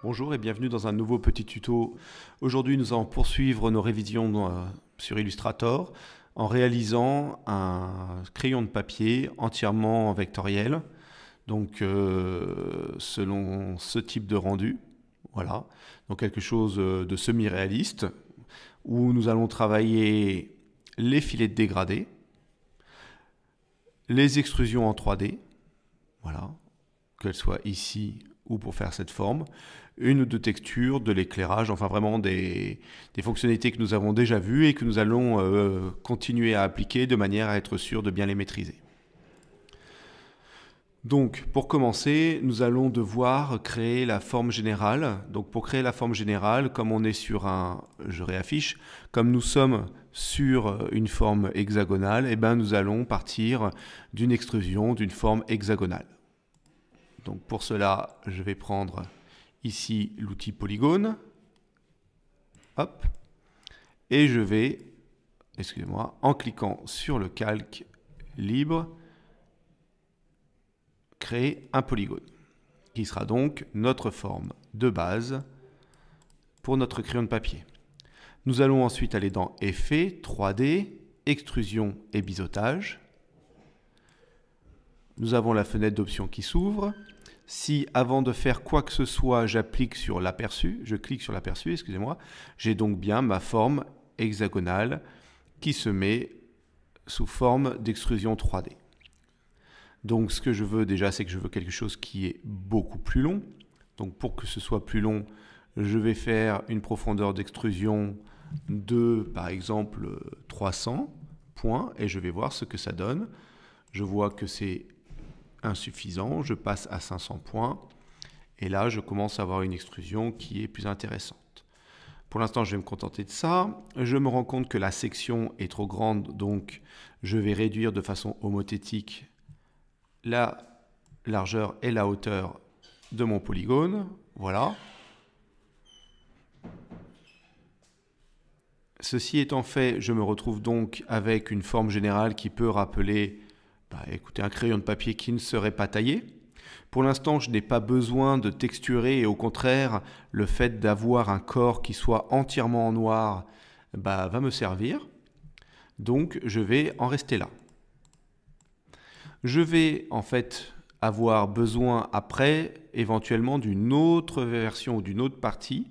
Bonjour et bienvenue dans un nouveau petit tuto. Aujourd'hui, nous allons poursuivre nos révisions sur Illustrator en réalisant un crayon de papier entièrement vectoriel, donc selon ce type de rendu. Voilà, donc quelque chose de semi-réaliste où nous allons travailler les filets de dégradé, les extrusions en 3D, voilà, qu'elles soient ici ou pour faire cette forme, une ou deux textures, de l'éclairage, enfin vraiment des fonctionnalités que nous avons déjà vues et que nous allons continuer à appliquer de manière à être sûr de bien les maîtriser. Donc pour commencer, nous allons devoir créer la forme générale. Donc pour créer la forme générale, comme on est sur je réaffiche, comme nous sommes sur une forme hexagonale, eh bien nous allons partir d'une extrusion d'une forme hexagonale. Donc pour cela, je vais prendre ici l'outil polygone, hop, et je vais, excusez-moi, en cliquant sur le calque libre, créer un polygone, qui sera donc notre forme de base pour notre crayon de papier. Nous allons ensuite aller dans Effets, 3D, Extrusion et Biseautage. Nous avons la fenêtre d'options qui s'ouvre. Si avant de faire quoi que ce soit, je clique sur l'aperçu, excusez-moi, j'ai donc bien ma forme hexagonale qui se met sous forme d'extrusion 3D. Donc ce que je veux déjà, c'est que je veux quelque chose qui est beaucoup plus long. Donc pour que ce soit plus long, je vais faire une profondeur d'extrusion de, par exemple, 300 points et je vais voir ce que ça donne. Je vois que c'est insuffisant, je passe à 500 points et là je commence à avoir une extrusion qui est plus intéressante. Pour l'instant je vais me contenter de ça. Je me rends compte que la section est trop grande, donc je vais réduire de façon homothétique la largeur et la hauteur de mon polygone. Voilà. Ceci étant fait, je me retrouve donc avec une forme générale qui peut rappeler écoutez, un crayon de papier qui ne serait pas taillé. Pour l'instant, je n'ai pas besoin de texturer et au contraire, le fait d'avoir un corps qui soit entièrement en noir va me servir. Donc, je vais en rester là. Je vais en fait avoir besoin après, éventuellement, d'une autre version ou d'une autre partie,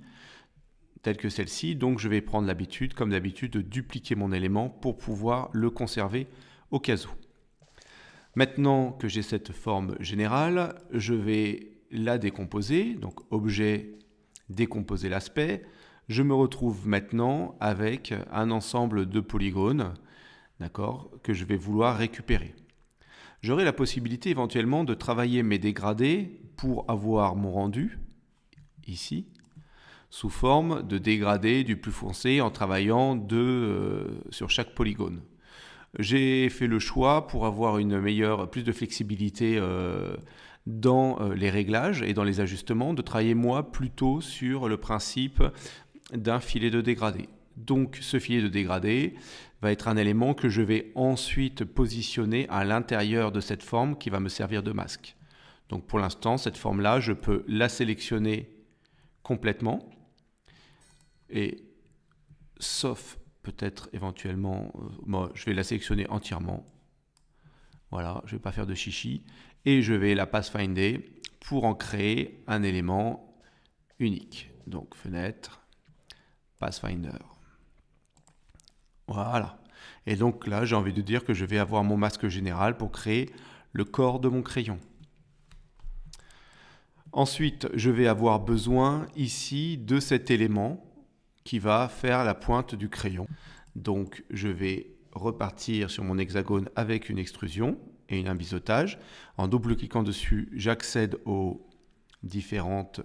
telle que celle-ci. Donc, je vais prendre l'habitude, comme d'habitude, de dupliquer mon élément pour pouvoir le conserver au cas où. Maintenant que j'ai cette forme générale, je vais la décomposer, donc objet, décomposer l'aspect. Je me retrouve maintenant avec un ensemble de polygones, d'accord, que je vais vouloir récupérer. J'aurai la possibilité éventuellement de travailler mes dégradés pour avoir mon rendu, ici, sous forme de dégradé du plus foncé en travaillant sur chaque polygone. J'ai fait le choix pour avoir plus de flexibilité dans les réglages et dans les ajustements, de travailler moi plutôt sur le principe d'un filet de dégradé. Donc ce filet de dégradé va être un élément que je vais ensuite positionner à l'intérieur de cette forme qui va me servir de masque. Donc pour l'instant, cette forme-là, je peux la sélectionner complètement et sauf peut-être éventuellement, moi je vais la sélectionner entièrement. Voilà, je ne vais pas faire de chichi. Et je vais la pathfinder pour en créer un élément unique. Donc fenêtre, pathfinder. Voilà. Et donc là, j'ai envie de dire que je vais avoir mon masque général pour créer le corps de mon crayon. Ensuite, je vais avoir besoin ici de cet élément qui va faire la pointe du crayon. Donc je vais repartir sur mon hexagone avec une extrusion et un biseautage. En double-cliquant dessus, j'accède aux différentes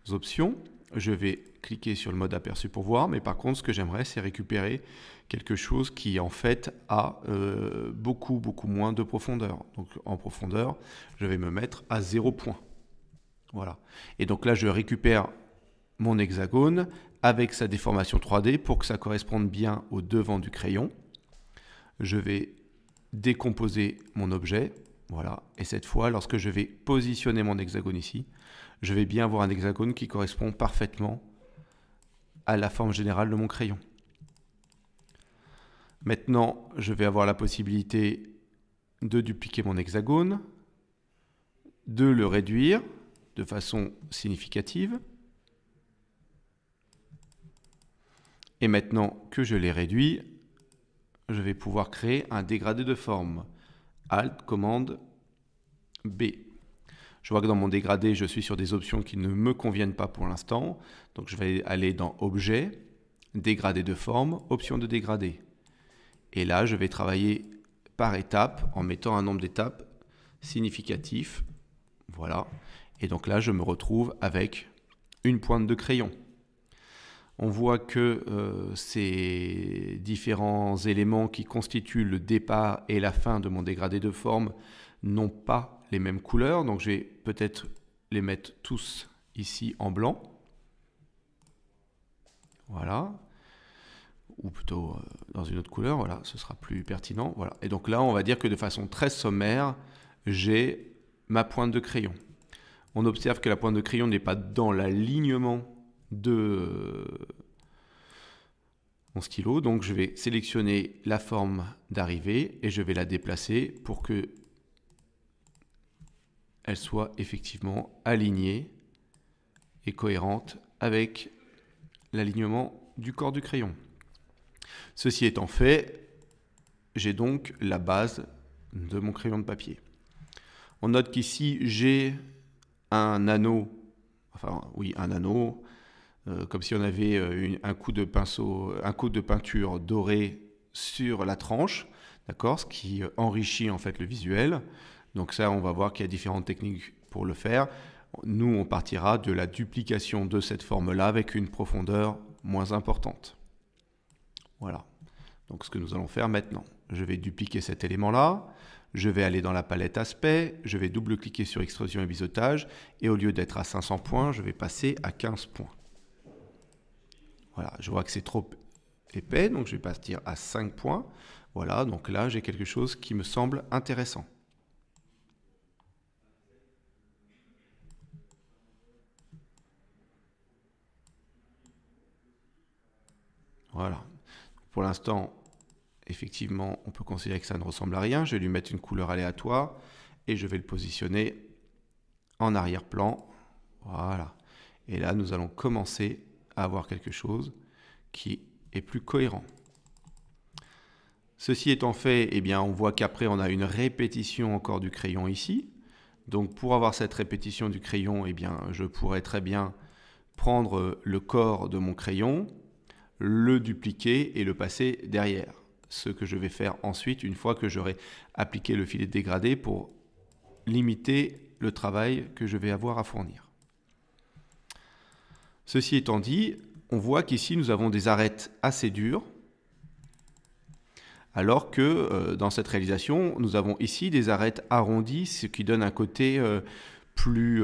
options. Je vais cliquer sur le mode aperçu pour voir, mais par contre ce que j'aimerais c'est récupérer quelque chose qui en fait a beaucoup moins de profondeur. Donc en profondeur, je vais me mettre à 0 point. Voilà. Et donc là je récupère mon hexagone avec sa déformation 3D pour que ça corresponde bien au devant du crayon. Je vais décomposer mon objet Voilà. Et cette fois, lorsque je vais positionner mon hexagone ici, je vais bien avoir un hexagone qui correspond parfaitement à la forme générale de mon crayon. Maintenant, je vais avoir la possibilité de dupliquer mon hexagone, de le réduire de façon significative. Et maintenant que je l'ai réduit, je vais pouvoir créer un dégradé de forme. Alt, commande, B. Je vois que dans mon dégradé, je suis sur des options qui ne me conviennent pas pour l'instant. Donc je vais aller dans Objet, Dégradé de forme, Option de dégradé. Et là, je vais travailler par étapes en mettant un nombre d'étapes significatif. Voilà. Et donc là, je me retrouve avec une pointe de crayon. On voit que ces différents éléments qui constituent le départ et la fin de mon dégradé de forme n'ont pas les mêmes couleurs. Donc je vais peut-être les mettre tous ici en blanc. Voilà. Ou plutôt dans une autre couleur. Voilà, ce sera plus pertinent. Voilà. Et donc là, on va dire que de façon très sommaire, j'ai ma pointe de crayon. On observe que la pointe de crayon n'est pas dans l'alignement de mon stylo, donc je vais sélectionner la forme d'arrivée et je vais la déplacer pour que elle soit effectivement alignée et cohérente avec l'alignement du corps du crayon. Ceci étant fait, j'ai donc la base de mon crayon de papier. On note qu'ici j'ai un anneau, un anneau, comme si on avait un coup de pinceau, un coup de peinture dorée sur la tranche, d'accord, ce qui enrichit en fait le visuel. Donc ça, on va voir qu'il y a différentes techniques pour le faire. Nous, on partira de la duplication de cette forme-là avec une profondeur moins importante. Voilà. Donc ce que nous allons faire maintenant, je vais dupliquer cet élément-là. Je vais aller dans la palette aspect, je vais double-cliquer sur extrusion et biseautage, et au lieu d'être à 500 points, je vais passer à 15 points. Voilà, je vois que c'est trop épais, donc je vais partir à 5 points. Voilà, donc là, j'ai quelque chose qui me semble intéressant. Voilà. Pour l'instant, effectivement, on peut considérer que ça ne ressemble à rien. Je vais lui mettre une couleur aléatoire et je vais le positionner en arrière-plan. Voilà. Et là, nous allons commencer à avoir quelque chose qui est plus cohérent. Ceci étant fait, eh bien, on voit qu'après, on a une répétition encore du crayon ici. Donc, pour avoir cette répétition du crayon, eh bien, je pourrais très bien prendre le corps de mon crayon, le dupliquer et le passer derrière. Ce que je vais faire ensuite, une fois que j'aurai appliqué le filet de dégradé pour limiter le travail que je vais avoir à fournir. Ceci étant dit, on voit qu'ici nous avons des arêtes assez dures, alors que dans cette réalisation, nous avons ici des arêtes arrondies, ce qui donne un côté plus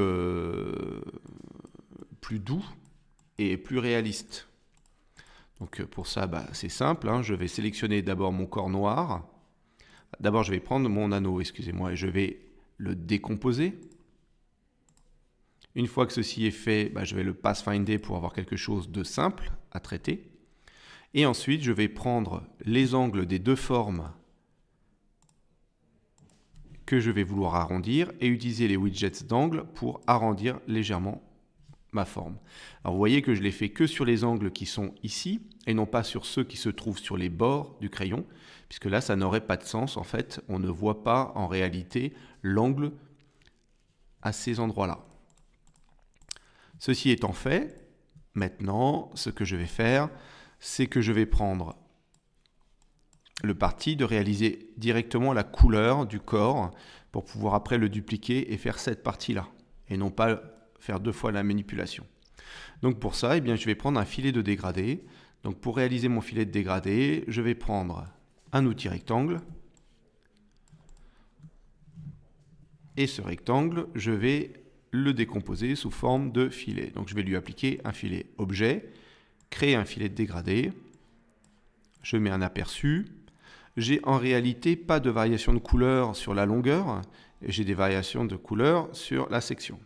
doux et plus réaliste. Donc pour ça, c'est simple, hein, je vais sélectionner d'abord mon corps noir. D'abord, je vais prendre mon anneau, excusez-moi, et je vais le décomposer. Une fois que ceci est fait, je vais le pathfinder pour avoir quelque chose de simple à traiter. Et ensuite, je vais prendre les angles des deux formes que je vais vouloir arrondir et utiliser les widgets d'angle pour arrondir légèrement ma forme. Alors vous voyez que je l'ai fait que sur les angles qui sont ici et non pas sur ceux qui se trouvent sur les bords du crayon, puisque là, ça n'aurait pas de sens. En fait, on ne voit pas en réalité l'angle à ces endroits-là. Ceci étant fait, maintenant, ce que je vais faire, c'est que je vais prendre le parti de réaliser directement la couleur du corps pour pouvoir après le dupliquer et faire cette partie-là, et non pas faire deux fois la manipulation. Donc pour ça, je vais prendre un filet de dégradé. Donc pour réaliser mon filet de dégradé, je vais prendre un outil rectangle. Et ce rectangle, je vais le décomposer sous forme de filet. Donc je vais lui appliquer un filet objet, créer un filet de dégradé. Je mets un aperçu. j'ai en réalité pas de variation de couleur sur la longueur, et j'ai des variations de couleur sur la section.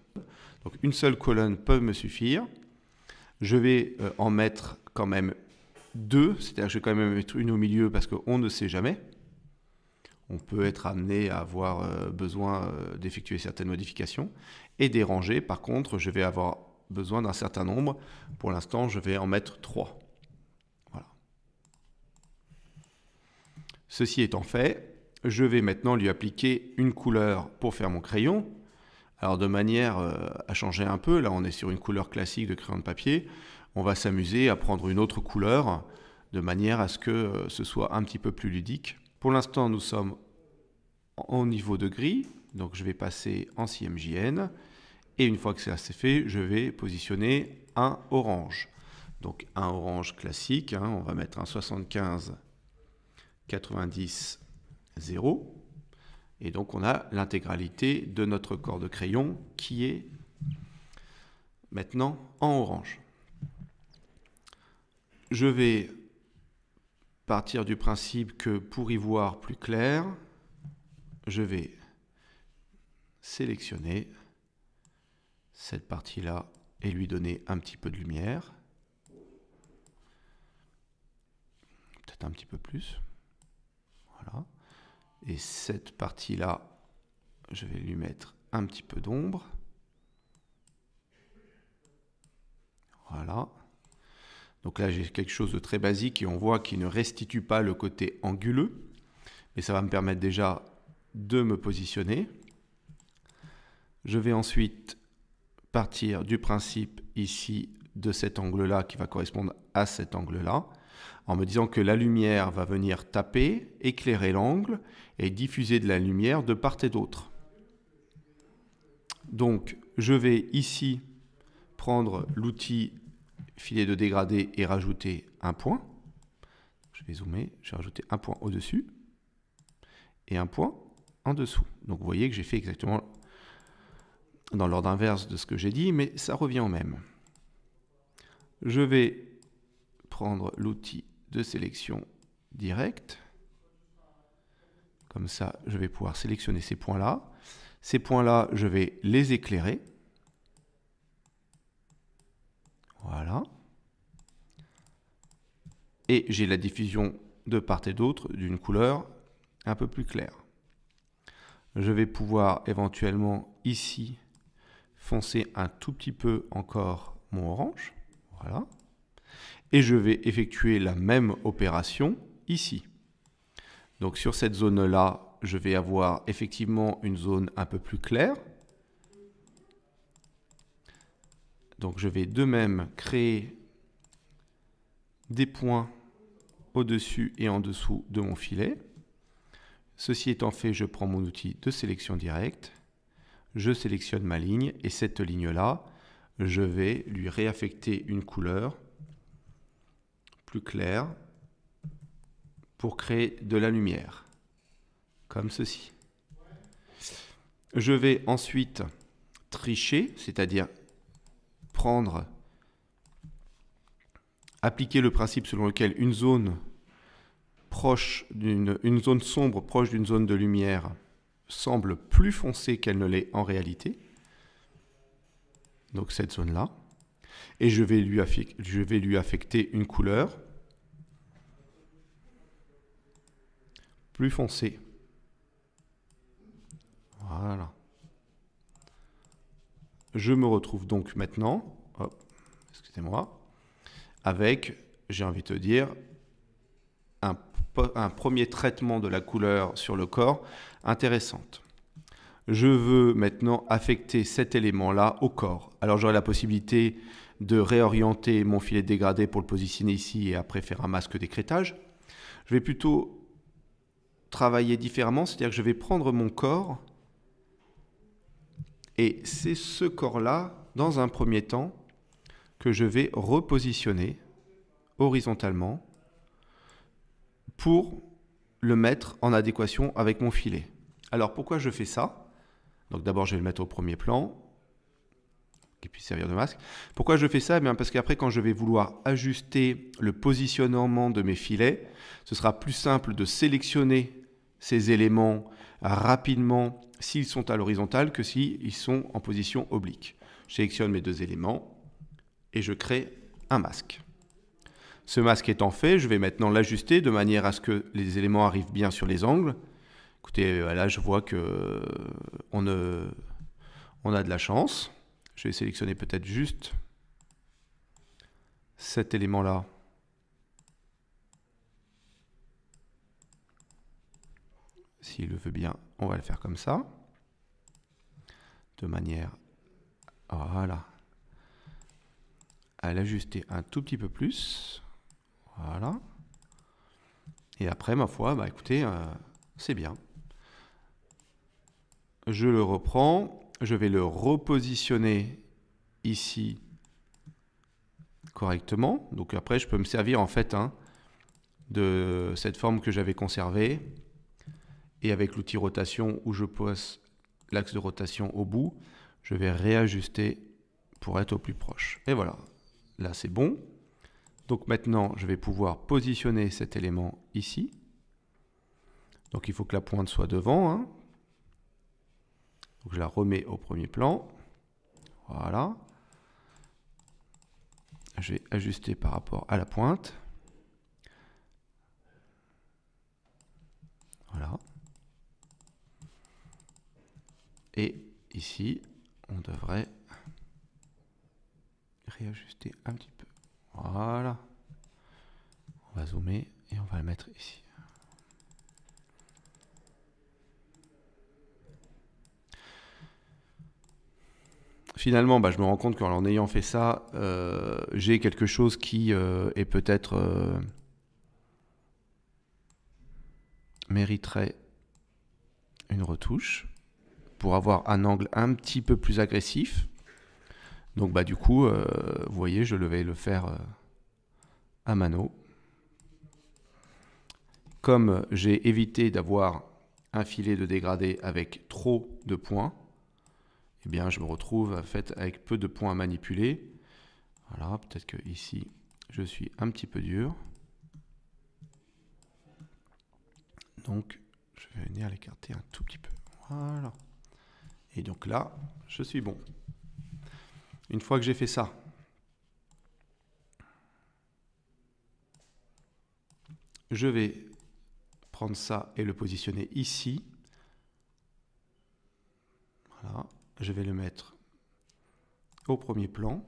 Donc une seule colonne peut me suffire. Je vais en mettre quand même deux, c'est-à-dire que je vais quand même mettre une au milieu parce qu'on ne sait jamais. On peut être amené à avoir besoin d'effectuer certaines modifications. Et des rangées, par contre, je vais avoir besoin d'un certain nombre. Pour l'instant, je vais en mettre 3. Voilà. Ceci étant fait, je vais maintenant lui appliquer une couleur pour faire mon crayon. Alors de manière à changer un peu, là on est sur une couleur classique de crayon de papier, on va s'amuser à prendre une autre couleur de manière à ce que ce soit un petit peu plus ludique. Pour l'instant, nous sommes au niveau de gris, donc je vais passer en CMJN. Et une fois que ça c'est fait, je vais positionner un orange. Donc un orange classique, hein, on va mettre un 75 90 0. Et donc on a l'intégralité de notre corps de crayon qui est maintenant en orange. Je vais partir du principe que pour y voir plus clair, je vais sélectionner cette partie-là et lui donner un petit peu de lumière. Peut-être un petit peu plus. Voilà. Et cette partie-là, je vais lui mettre un petit peu d'ombre. Voilà. Donc là, j'ai quelque chose de très basique et on voit qu'il ne restitue pas le côté anguleux. Mais ça va me permettre déjà de me positionner. Je vais ensuite partir du principe ici de cet angle-là qui va correspondre à cet angle-là, en me disant que la lumière va venir taper, éclairer l'angle et diffuser de la lumière de part et d'autre. Donc je vais ici prendre l'outil filet de dégradé et rajouter un point. Je vais zoomer, je vais rajouter un point au-dessus et un point en dessous. Donc vous voyez que j'ai fait exactement dans l'ordre inverse de ce que j'ai dit, mais ça revient au même. Je vais prendre l'outil de sélection directe. Comme ça, je vais pouvoir sélectionner ces points-là. Ces points-là, je vais les éclairer. Voilà. Et j'ai la diffusion de part et d'autre d'une couleur un peu plus claire. Je vais pouvoir éventuellement ici foncer un tout petit peu encore mon orange. Voilà. Et je vais effectuer la même opération ici. Donc sur cette zone-là, je vais avoir effectivement une zone un peu plus claire. Donc je vais de même créer des points au-dessus et en dessous de mon filet. Ceci étant fait, je prends mon outil de sélection directe. Je sélectionne ma ligne et cette ligne-là, je vais lui réaffecter une couleur plus claire pour créer de la lumière, comme ceci. Je vais ensuite tricher, c'est-à-dire appliquer le principe selon lequel une zone sombre proche d'une zone de lumière semble plus foncée qu'elle ne l'est en réalité. Donc cette zone-là. Et je vais lui affecter une couleur plus foncée. Voilà. Je me retrouve donc maintenant, excusez-moi, avec, j'ai envie de te dire, un premier traitement de la couleur sur le corps intéressante. Je veux maintenant affecter cet élément-là au corps. Alors j'aurai la possibilité de réorienter mon filet de dégradé pour le positionner ici et après faire un masque d'écrêtage. Je vais plutôt travailler différemment, c'est-à-dire que je vais prendre mon corps et c'est ce corps-là, dans un premier temps, que je vais repositionner horizontalement pour le mettre en adéquation avec mon filet. Alors pourquoi je fais ça? Donc d'abord je vais le mettre au premier plan. qui puisse servir de masque. Pourquoi je fais ça? Eh bien, parce qu'après, quand je vais vouloir ajuster le positionnement de mes filets, ce sera plus simple de sélectionner ces éléments rapidement s'ils sont à l'horizontale que s'ils sont en position oblique. Je sélectionne mes deux éléments et je crée un masque. Ce masque étant fait, je vais maintenant l'ajuster de manière à ce que les éléments arrivent bien sur les angles. Écoutez, là je vois que on a de la chance. Je vais sélectionner peut-être juste cet élément-là. S'il le veut bien, on va le faire comme ça. De manière, voilà, à l'ajuster un tout petit peu plus. Voilà. Et après, ma foi, bah écoutez, c'est bien. Je le reprends. Je vais le repositionner ici correctement. Donc après, je peux me servir en fait de cette forme que j'avais conservée. Et avec l'outil rotation où je pose l'axe de rotation au bout, je vais réajuster pour être au plus proche. Et voilà, là c'est bon. Donc maintenant, je vais pouvoir positionner cet élément ici. Donc il faut que la pointe soit devant. Donc je la remets au premier plan. Voilà. Je vais ajuster par rapport à la pointe. Voilà. Et ici, on devrait réajuster un petit peu. Voilà. On va zoomer et on va le mettre ici. Finalement, je me rends compte qu'en ayant fait ça, j'ai quelque chose qui est peut-être mériterait une retouche pour avoir un angle un petit peu plus agressif. Donc du coup, vous voyez, je vais le faire à mano. Comme j'ai évité d'avoir un filet de dégradé avec trop de points, eh bien, je me retrouve en fait avec peu de points à manipuler. Voilà, peut-être que ici, je suis un petit peu dur. Donc, je vais venir l'écarter un tout petit peu. Voilà. Et donc là, je suis bon. Une fois que j'ai fait ça, je vais prendre ça et le positionner ici. Voilà. Je vais le mettre au premier plan.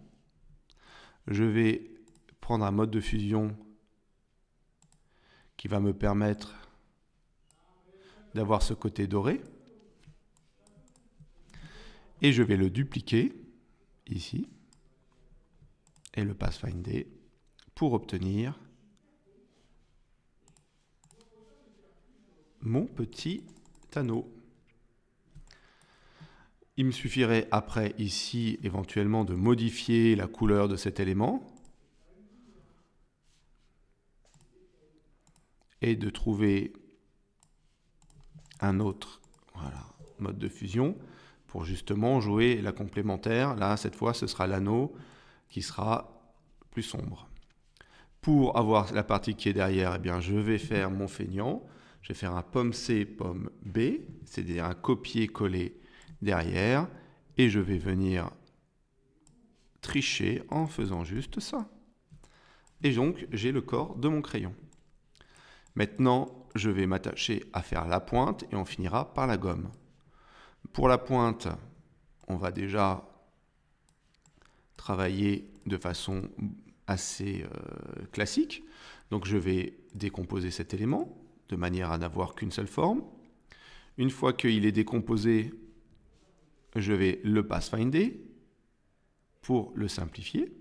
Je vais prendre un mode de fusion qui va me permettre d'avoir ce côté doré. Et je vais le dupliquer ici et le pathfinder pour obtenir mon petit anneau. Il me suffirait après ici éventuellement de modifier la couleur de cet élément et de trouver un autre mode de fusion pour justement jouer la complémentaire. Là, cette fois, ce sera l'anneau qui sera plus sombre. Pour avoir la partie qui est derrière, eh bien, je vais faire mon feignant. Je vais faire un pomme C, pomme B, c'est-à-dire un copier-coller derrière. Et je vais venir tricher en faisant juste ça. Et donc, j'ai le corps de mon crayon. Maintenant, je vais m'attacher à faire la pointe et on finira par la gomme. Pour la pointe, on va déjà travailler de façon assez classique. Donc je vais décomposer cet élément de manière à n'avoir qu'une seule forme. Une fois qu'il est décomposé, je vais le pathfinder pour le simplifier.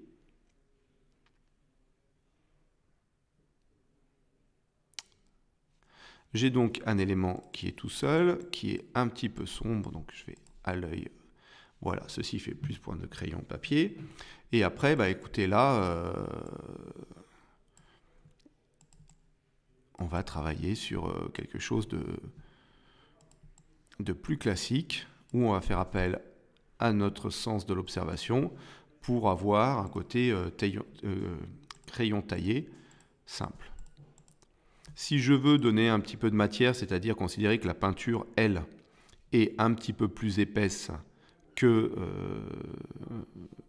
J'ai donc un élément qui est tout seul, qui est un petit peu sombre, donc je vais à l'œil. Voilà, ceci fait plus point de crayon papier. Et après, écoutez, là, on va travailler sur quelque chose de plus classique, où on va faire appel à notre sens de l'observation pour avoir un côté crayon taillé simple. Si je veux donner un petit peu de matière, c'est-à-dire considérer que la peinture, elle, est un petit peu plus épaisse que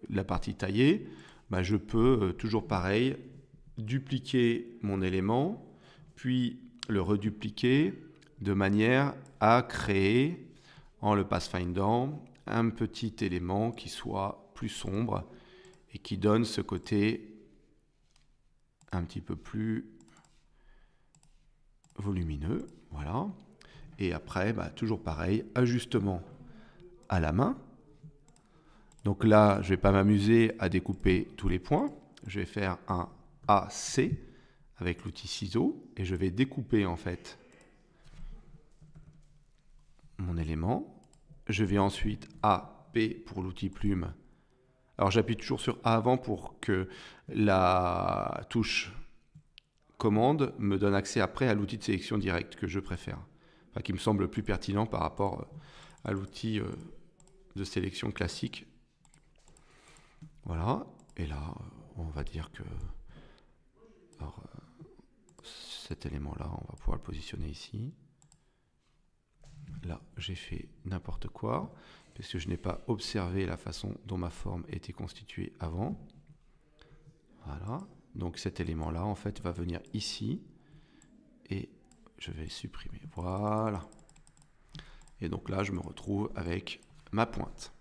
la partie taillée, bah, je peux, toujours pareil, dupliquer mon élément, puis le redupliquer de manière à créer, en le pathfindant, un petit élément qui soit plus sombre et qui donne ce côté un petit peu plus volumineux. Voilà. Et après, bah, toujours pareil, ajustement à la main. Donc là, je ne vais pas m'amuser à découper tous les points. Je vais faire un AC avec l'outil ciseau et je vais découper en fait mon élément. Je vais ensuite AP pour l'outil plume. Alors j'appuie toujours sur A avant pour que la touche commande me donne accès après à l'outil de sélection directe que je préfère, enfin, qui me semble plus pertinent par rapport à l'outil de sélection classique. Voilà, et là on va dire que alors, cet élément-là, on va pouvoir le positionner ici. Là, j'ai fait n'importe quoi, parce que je n'ai pas observé la façon dont ma forme était constituée avant. Voilà, donc cet élément-là, en fait, va venir ici, et je vais le supprimer. Voilà. Et donc là, je me retrouve avec ma pointe.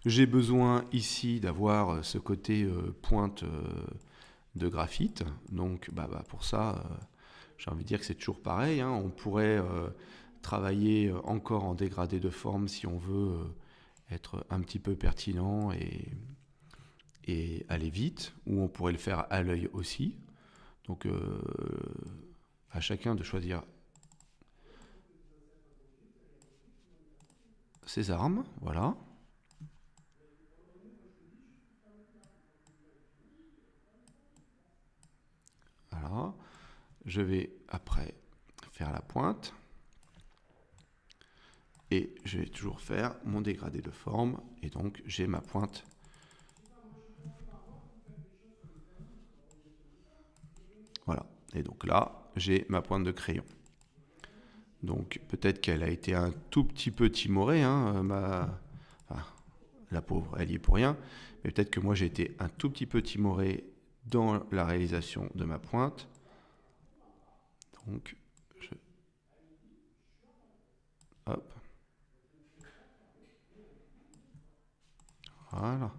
J'ai besoin ici d'avoir ce côté pointe de graphite. Donc pour ça, j'ai envie de dire que c'est toujours pareil, hein. On pourrait travailler encore en dégradé de forme si on veut être un petit peu pertinent et aller vite, ou on pourrait le faire à l'œil aussi. Donc à chacun de choisir ses armes, voilà. Voilà. Je vais après faire la pointe. Et je vais toujours faire mon dégradé de forme. Et donc j'ai ma pointe. Voilà. Et donc là, j'ai ma pointe de crayon. Donc peut-être qu'elle a été un tout petit peu timorée, hein, la pauvre, elle y est pour rien. Mais peut-être que moi j'ai été un tout petit peu timoré dans la réalisation de ma pointe. Donc, hop. Voilà.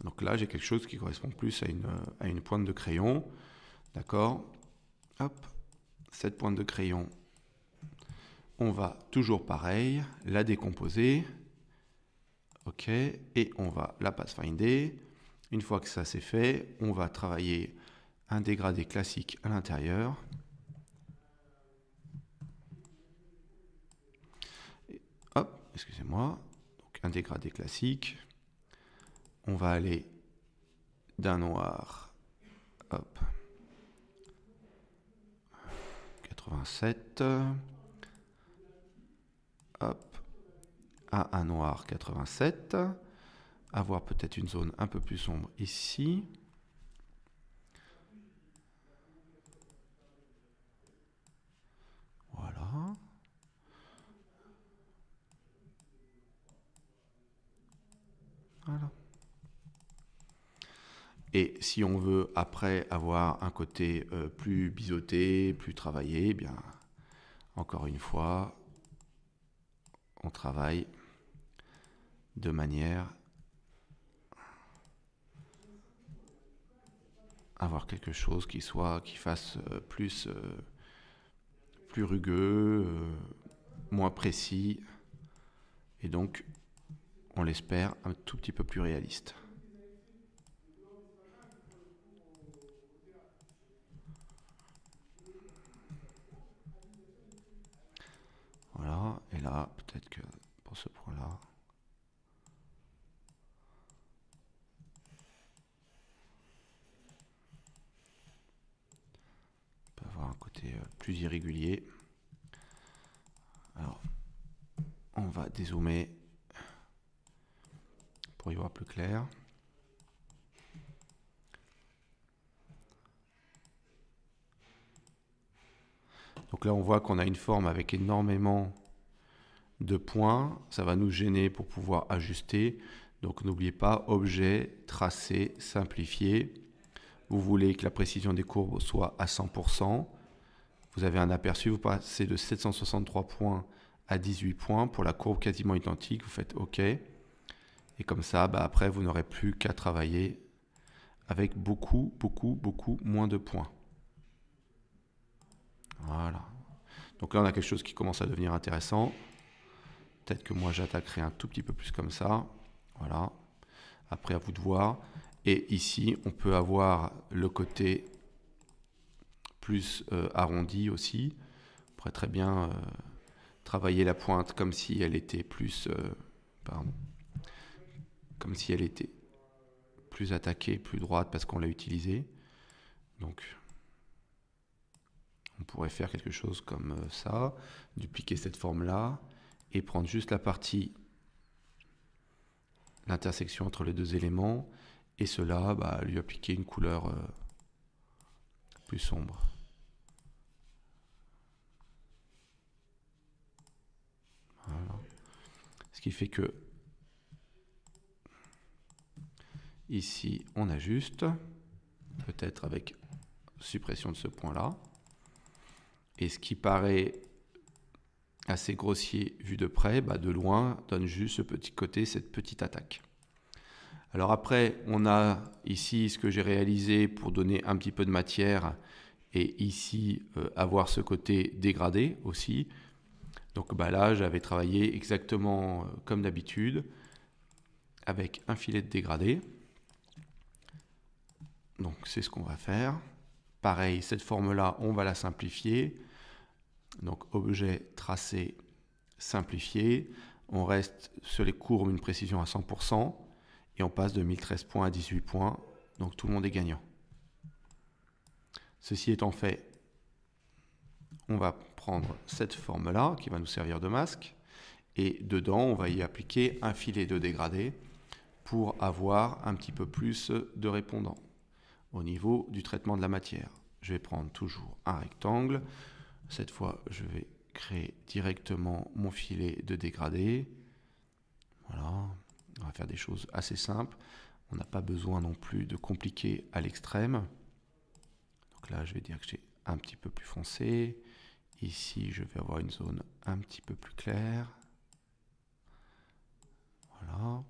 Donc là, j'ai quelque chose qui correspond plus à une pointe de crayon. D'accord? Hop. Cette pointe de crayon, on va toujours pareil, la décomposer. OK. Et on va la pathfinder. Une fois que ça c'est fait, on va travailler un dégradé classique à l'intérieur. Hop, excusez-moi. Donc un dégradé classique. On va aller d'un noir, hop, 87, hop, à un noir 87, avoir peut-être une zone un peu plus sombre ici. Voilà. Voilà. Et si on veut après avoir un côté plus biseauté, plus travaillé, eh bien, encore une fois, on travaille de manière à avoir quelque chose qui fasse plus rugueux, moins précis, et donc, on l'espère, un tout petit peu plus réaliste. Voilà, et là, peut-être que pour ce point-là, on peut avoir un côté plus irrégulier. Alors, on va dézoomer. pour y voir plus clair. Donc là, on voit qu'on a une forme avec énormément de points. Ça va nous gêner pour pouvoir ajuster. Donc n'oubliez pas, objet, tracé, simplifier. Vous voulez que la précision des courbes soit à 100%. Vous avez un aperçu, vous passez de 763 points à 18 points. Pour la courbe quasiment identique, vous faites OK. Et comme ça, après, vous n'aurez plus qu'à travailler avec beaucoup moins de points. Voilà. Donc là, on a quelque chose qui commence à devenir intéressant. Peut-être que moi, j'attaquerai un tout petit peu plus comme ça. Voilà. Après, à vous de voir. Et ici, on peut avoir le côté plus arrondi aussi. On pourrait très bien travailler la pointe comme si elle était plus... comme si elle était plus attaquée, plus droite parce qu'on l'a utilisée. Donc, on pourrait faire quelque chose comme ça, dupliquer cette forme-là et prendre juste la partie, l'intersection entre les deux éléments, et cela, lui appliquer une couleur plus sombre. Voilà. Ce qui fait que ici, on ajuste, peut-être avec suppression de ce point-là. Et ce qui paraît assez grossier vu de près, de loin, donne juste ce petit côté, cette petite attaque. Alors après, on a ici ce que j'ai réalisé pour donner un petit peu de matière et ici avoir ce côté dégradé aussi. Donc là, j'avais travaillé exactement comme d'habitude avec un filet de dégradé. Donc c'est ce qu'on va faire. Pareil, cette forme-là, on va la simplifier. Donc objet, tracé, simplifié. On reste sur les courbes une précision à 100% et on passe de 1013 points à 18 points. Donc tout le monde est gagnant. Ceci étant fait, on va prendre cette forme-là qui va nous servir de masque et dedans, on va y appliquer un filet de dégradé pour avoir un petit peu plus de répondant au niveau du traitement de la matière. Je vais prendre toujours un rectangle. Cette fois, je vais créer directement mon filet de dégradé. Voilà, on va faire des choses assez simples. On n'a pas besoin non plus de compliquer à l'extrême. Donc là, je vais dire que j'ai un petit peu plus foncé. Ici, je vais avoir une zone un petit peu plus claire. Voilà.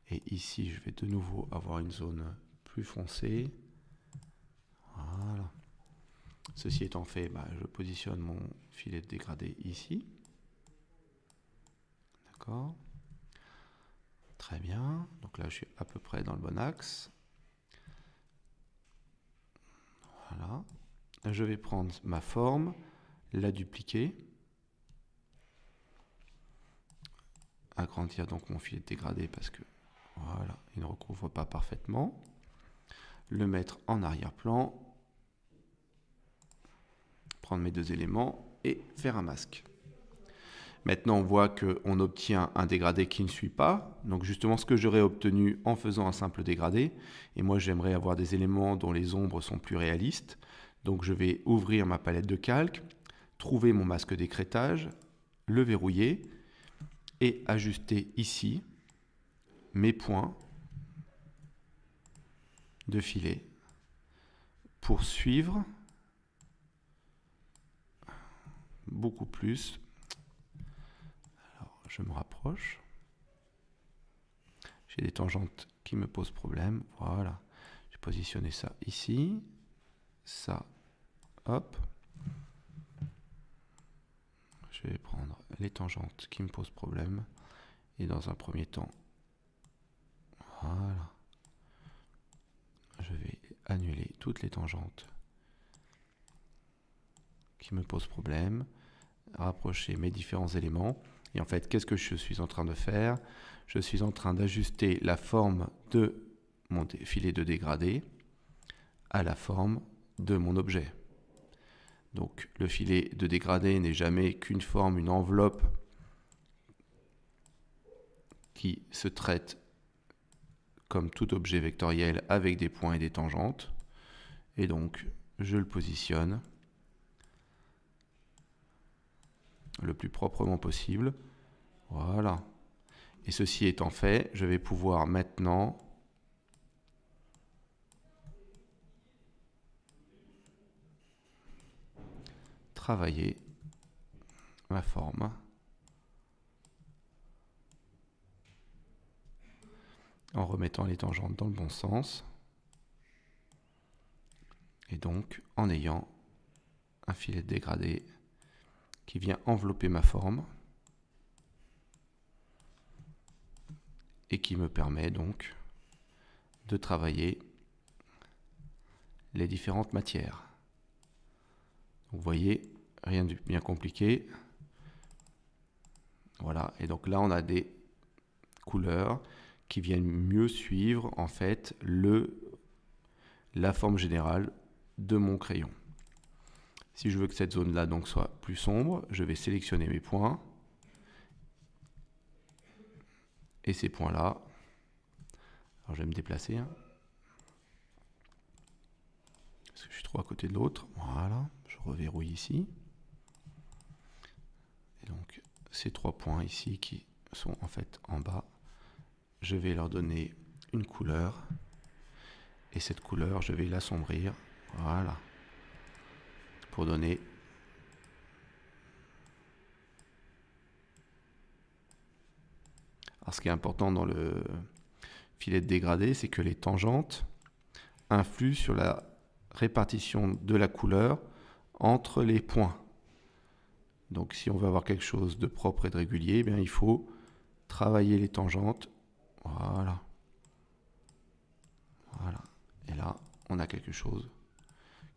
Et ici, je vais de nouveau avoir une zone plus foncée. Voilà. Ceci étant fait, je positionne mon filet de dégradé ici. D'accord. Très bien. Donc là, je suis à peu près dans le bon axe. Voilà. Je vais prendre ma forme, la dupliquer. Agrandir donc mon filet de dégradé parce que voilà, il ne recouvre pas parfaitement. Le mettre en arrière-plan. Prendre mes deux éléments et faire un masque. Maintenant, on voit qu'on obtient un dégradé qui ne suit pas. Donc justement, ce que j'aurais obtenu en faisant un simple dégradé. Et moi, j'aimerais avoir des éléments dont les ombres sont plus réalistes. Donc je vais ouvrir ma palette de calque, trouver mon masque d'écrêtage, le verrouiller et ajuster ici mes points de filet pour suivre beaucoup plus. Alors, je me rapproche. J'ai des tangentes qui me posent problème. Voilà. J'ai positionné ça ici. Ça. Hop. Je vais prendre les tangentes qui me posent problème. Et dans un premier temps, voilà. Je vais annuler toutes les tangentes qui me posent problème. Rapprocher mes différents éléments. Et en fait, qu'est-ce que je suis en train de faire? Je suis en train d'ajuster la forme de mon filet de dégradé à la forme de mon objet. Donc le filet de dégradé n'est jamais qu'une forme, une enveloppe qui se traite comme tout objet vectoriel avec des points et des tangentes. Et donc, je le positionne le plus proprement possible. Voilà. Et ceci étant fait, je vais pouvoir maintenant travailler ma forme en remettant les tangentes dans le bon sens et donc en ayant un filet de dégradé qui vient envelopper ma forme et qui me permet donc de travailler les différentes matières. Vous voyez, rien de bien compliqué. Voilà, et donc là on a des couleurs qui viennent mieux suivre en fait la forme générale de mon crayon. Si je veux que cette zone là donc soit plus sombre, je vais sélectionner mes points et ces points là, alors je vais me déplacer parce que je suis trop à côté de l'autre. Voilà, je reverrouille ici et donc ces 3 points ici qui sont en fait en bas, je vais leur donner une couleur et cette couleur je vais l'assombrir, voilà, pour donner alors ce qui est important dans le filet de dégradé, c'est que les tangentes influent sur la répartition de la couleur entre les points. Donc si on veut avoir quelque chose de propre et de régulier, eh bien, il faut travailler les tangentes. Voilà. Voilà. Et là, on a quelque chose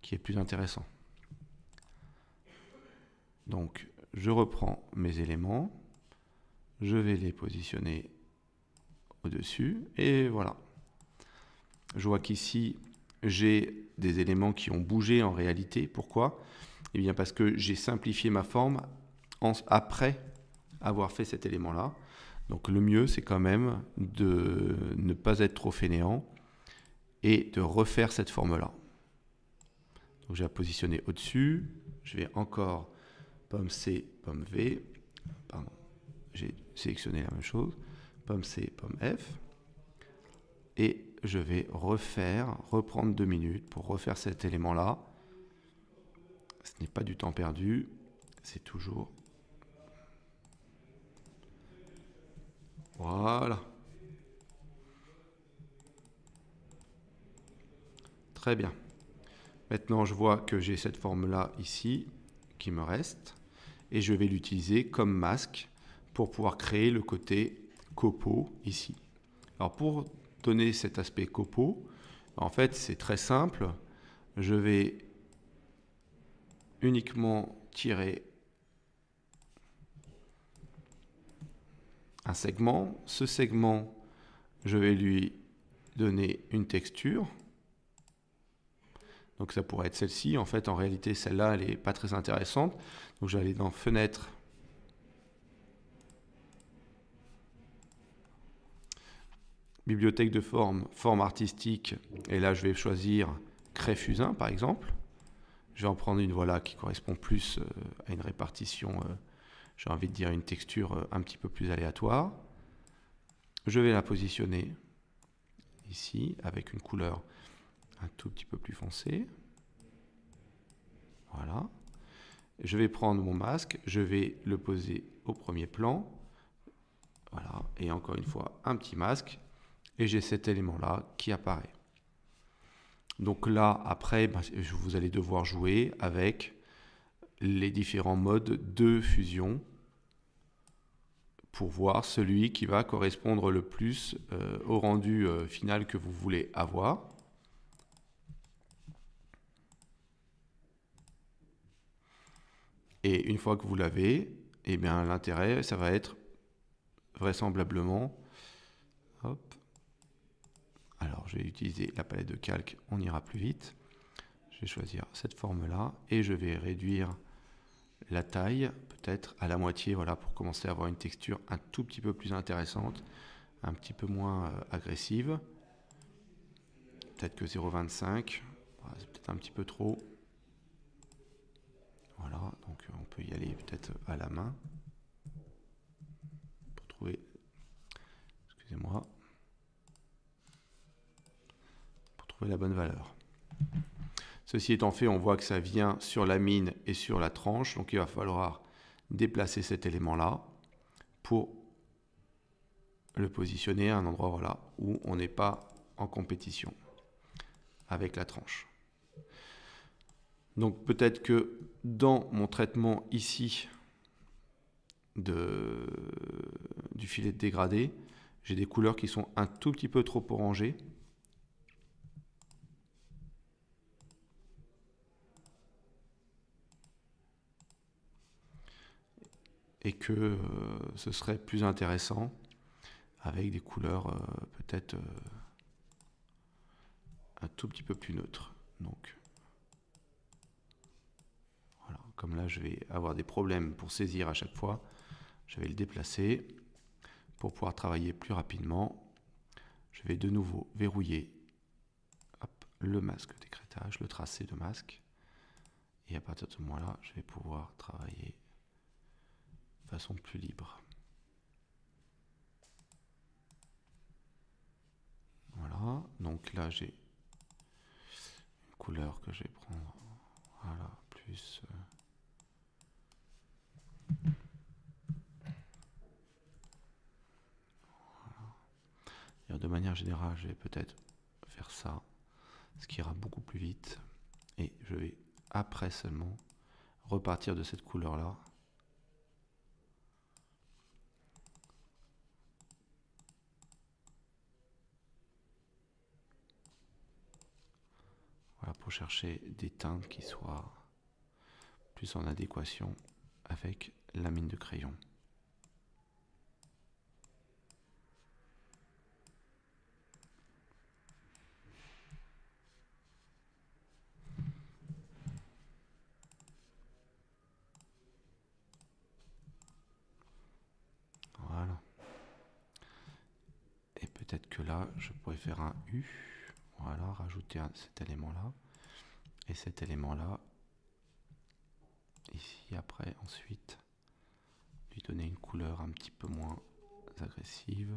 qui est plus intéressant. Donc, je reprends mes éléments. Je vais les positionner au-dessus. Et voilà. Je vois qu'ici, j'ai des éléments qui ont bougé en réalité. Pourquoi? Eh bien parce que j'ai simplifié ma forme après avoir fait cet élément-là. Donc le mieux, c'est quand même de ne pas être trop fainéant et de refaire cette forme-là. Donc j'ai à positionner au-dessus. Je vais encore pomme C, pomme V. Pardon, j'ai sélectionné la même chose. Pomme C, pomme F. Et je vais reprendre 2 minutes pour refaire cet élément-là. Ce n'est pas du temps perdu, c'est toujours... Voilà. Très bien. Maintenant, je vois que j'ai cette forme-là ici qui me reste. Et je vais l'utiliser comme masque pour pouvoir créer le côté copeaux ici. Alors pour donner cet aspect copeaux, en fait, c'est très simple. Je vais uniquement tirer un segment. Ce segment, je vais lui donner une texture. Donc ça pourrait être celle-ci. En fait, en réalité, celle-là, elle n'est pas très intéressante. Donc je vais aller dans Fenêtre. Bibliothèque de forme, forme artistique. Et là, je vais choisir Craie Fusain, par exemple. Je vais en prendre une voilà, qui correspond plus à une répartition, j'ai envie de dire une texture un petit peu plus aléatoire. Je vais la positionner ici avec une couleur un tout petit peu plus foncée. Voilà. Je vais prendre mon masque, je vais le poser au premier plan. Voilà. Et encore une fois, un petit masque. Et j'ai cet élément-là qui apparaît. Donc là, après, vous allez devoir jouer avec les différents modes de fusion pour voir celui qui va correspondre le plus au rendu final que vous voulez avoir. Et une fois que vous l'avez, eh bien l'intérêt, ça va être vraisemblablement... Hop. Alors, je vais utiliser la palette de calque, on ira plus vite. Je vais choisir cette forme-là et je vais réduire la taille, peut-être à la moitié, voilà, pour commencer à avoir une texture un tout petit peu plus intéressante, un petit peu moins agressive. peut-être que 0,25, c'est peut-être un petit peu trop. Voilà, donc on peut y aller peut-être à la main pour trouver, excusez-moi, pour trouver la bonne valeur. Ceci étant fait, on voit que ça vient sur la mine et sur la tranche, donc il va falloir déplacer cet élément-là pour le positionner à un endroit voilà, où on n'est pas en compétition avec la tranche. Donc peut-être que dans mon traitement ici du filet de dégradé, j'ai des couleurs qui sont un tout petit peu trop orangées. Et que ce serait plus intéressant avec des couleurs peut-être un tout petit peu plus neutres. Donc voilà, comme là je vais avoir des problèmes pour saisir à chaque fois, je vais le déplacer pour pouvoir travailler plus rapidement. Je vais de nouveau verrouiller le masque d'écrêtage, le tracé de masque, et à partir de ce moment-là, je vais pouvoir travailler de façon plus libre. Voilà, donc là j'ai une couleur que je vais prendre, voilà, plus... De manière générale, je vais peut-être faire ça, ce qui ira beaucoup plus vite. Et je vais après seulement repartir de cette couleur-là. Voilà, pour chercher des teintes qui soient plus en adéquation avec la mine de crayon. Voilà. Et peut-être que là, je pourrais faire un U. Voilà, rajouter cet élément-là. Et cet élément-là. Ici, après, ensuite, lui donner une couleur un petit peu moins agressive.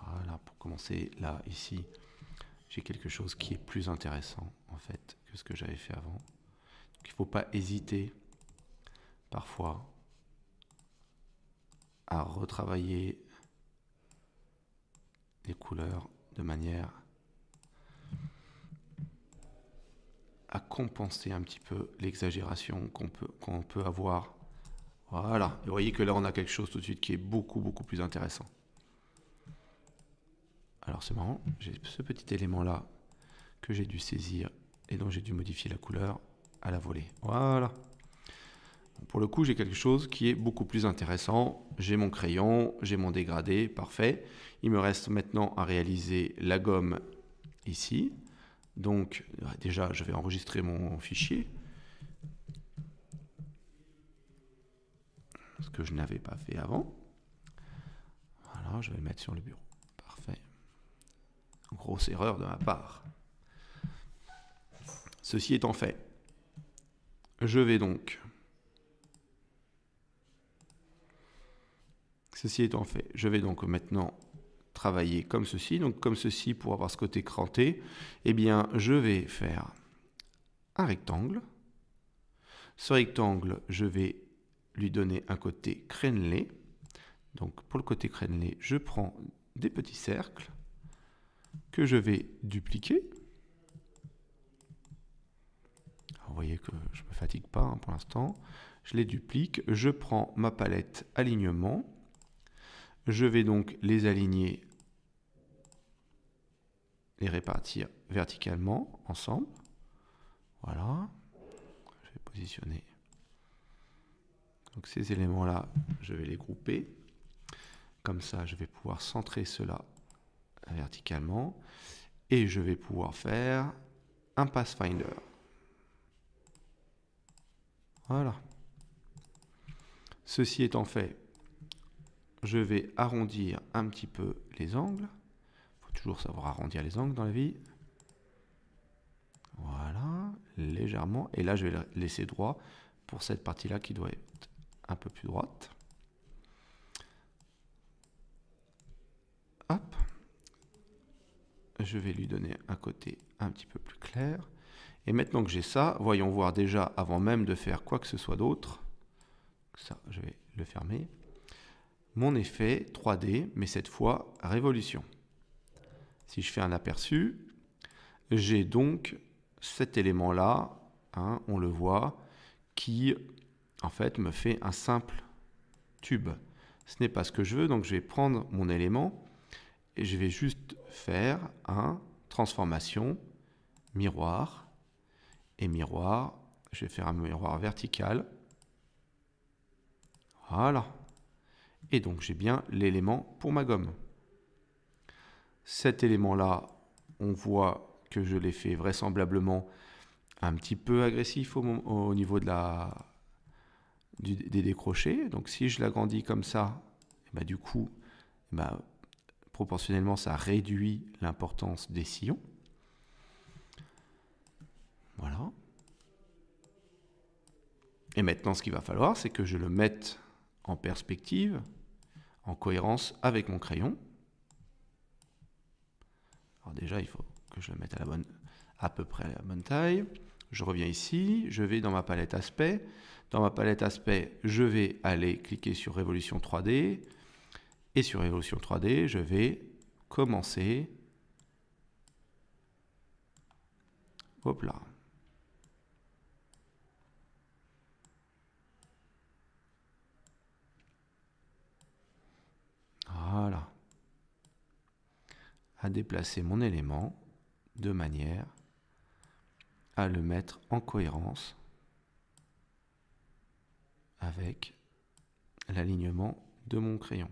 Voilà, pour commencer, là, ici, j'ai quelque chose qui est plus intéressant, en fait, que ce que j'avais fait avant. Donc, il ne faut pas hésiter, parfois, à retravailler les couleurs de manière à compenser un petit peu l'exagération qu'on peut avoir. Voilà, et vous voyez que là on a quelque chose tout de suite qui est beaucoup plus intéressant. Alors c'est marrant, j'ai ce petit élément là que j'ai dû saisir et dont j'ai dû modifier la couleur à la volée. Voilà. Pour le coup j'ai quelque chose qui est beaucoup plus intéressant. J'ai mon crayon, j'ai mon dégradé, parfait. Il me reste maintenant à réaliser la gomme ici. Donc déjà je vais enregistrer mon fichier, ce que je n'avais pas fait avant. Voilà, je vais le mettre sur le bureau. Parfait. Grosse erreur de ma part. Ceci étant fait, je vais donc... maintenant travailler comme ceci. Donc comme ceci, pour avoir ce côté cranté, eh bien je vais faire un rectangle. Ce rectangle, je vais lui donner un côté crénelé. Donc pour le côté crénelé, je prends des petits cercles que je vais dupliquer. Alors, vous voyez que je ne me fatigue pas pour l'instant. Je les duplique, je prends ma palette alignement. Je vais donc les aligner, les répartir verticalement ensemble. Voilà. Je vais positionner. Donc ces éléments-là, je vais les grouper. Comme ça, je vais pouvoir centrer cela verticalement. Et je vais pouvoir faire un Pathfinder. Voilà. Ceci étant fait, je vais arrondir un petit peu les angles. Il faut toujours savoir arrondir les angles dans la vie. légèrement. Et là, je vais le laisser droit pour cette partie-là qui doit être un peu plus droite. Hop. Je vais lui donner un côté un petit peu plus clair. Et maintenant que j'ai ça, voyons voir déjà, avant même de faire quoi que ce soit d'autre, ça, je vais le fermer, mon effet 3D, mais cette fois révolution. Si je fais un aperçu, j'ai donc cet élément-là, hein, on le voit, qui en fait me fait un simple tube. Ce n'est pas ce que je veux, donc je vais prendre mon élément et je vais juste faire un transformation, miroir, et miroir, je vais faire un miroir vertical. Voilà. Et donc j'ai bien l'élément pour ma gomme. Cet élément-là, on voit que je l'ai fait vraisemblablement un petit peu agressif au niveau de des décrochés. Donc si je l'agrandis comme ça, bah, du coup, bah, proportionnellement, ça réduit l'importance des sillons. Voilà. Et maintenant, ce qu'il va falloir, c'est que je le mette en perspective, en cohérence avec mon crayon. Alors déjà, il faut que je le mette à peu près à la bonne taille. Je reviens ici, je vais dans ma palette aspect. Dans ma palette aspect, je vais aller cliquer sur Révolution 3D. Et sur Révolution 3D, je vais commencer. Hop là. Voilà. À déplacer mon élément de manière à le mettre en cohérence avec l'alignement de mon crayon.